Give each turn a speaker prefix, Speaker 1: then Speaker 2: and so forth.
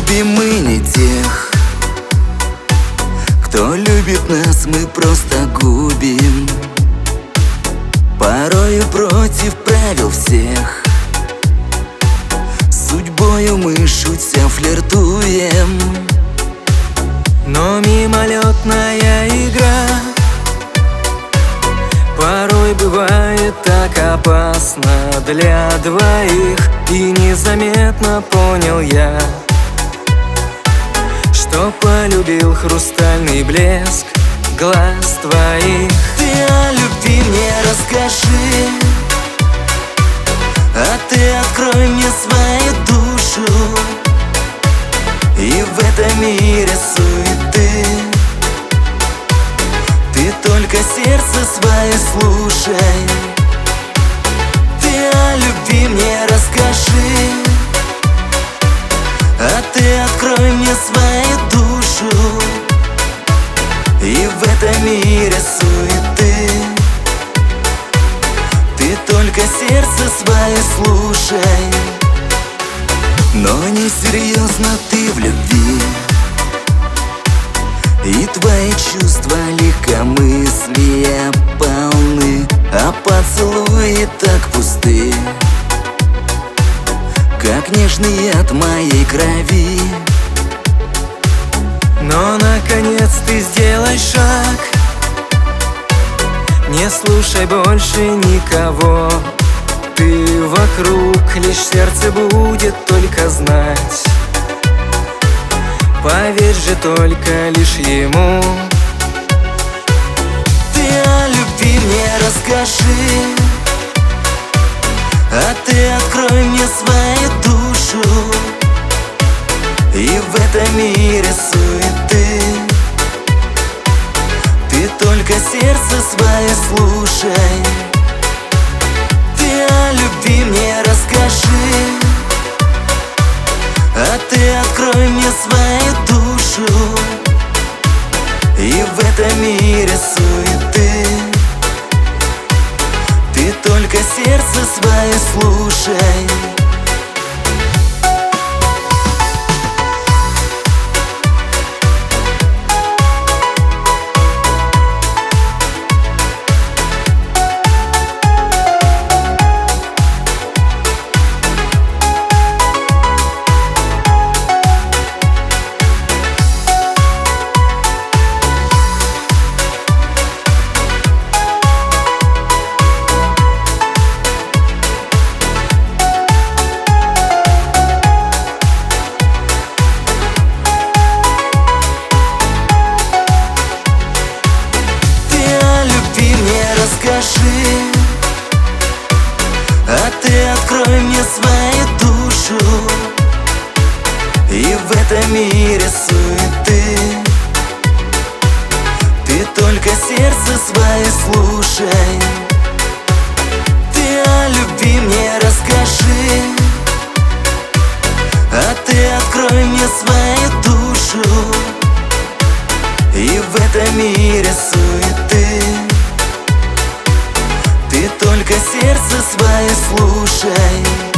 Speaker 1: любим мы не тех, кто любит нас, мы просто губим. Порою против правил всех, судьбою мы шутя флиртуем.
Speaker 2: Но мимолетная игра порой бывает так опасна для двоих. И незаметно понял я, что полюбил хрустальный блеск глаз твоих.
Speaker 1: Ты о любви мне расскажи, а ты открой мне свою душу. И в этом мире суеты ты только сердце свое слушай. Ты о любви мне расскажи, а ты открой мне свою душу. И в этом мире суеты ты только сердце свое слушай. Но несерьезно ты в любви, и твои чувства легкомыслия полны, а поцелуи так пусты, как нежный яд моей крови.
Speaker 2: Но наконец ты сделай шаг, не слушай больше никого. Ты вокруг, лишь сердце будет только знать. Поверь же только лишь ему.
Speaker 1: Ты о любви мне расскажи, а ты открой мне свою душу. И в этом мире суеты ты только сердце свое слушай. Ты о любви мне расскажи, а ты открой мне свою душу. И в этом мире суеты ты только сердце свое слушай. Расскажи, а ты открой мне свою душу. И в этом мире суеты ты только сердце свое слушай. Ты о любви мне расскажи, а ты открой мне свою душу. И в этом мире суеты ты только сердце свое слушай.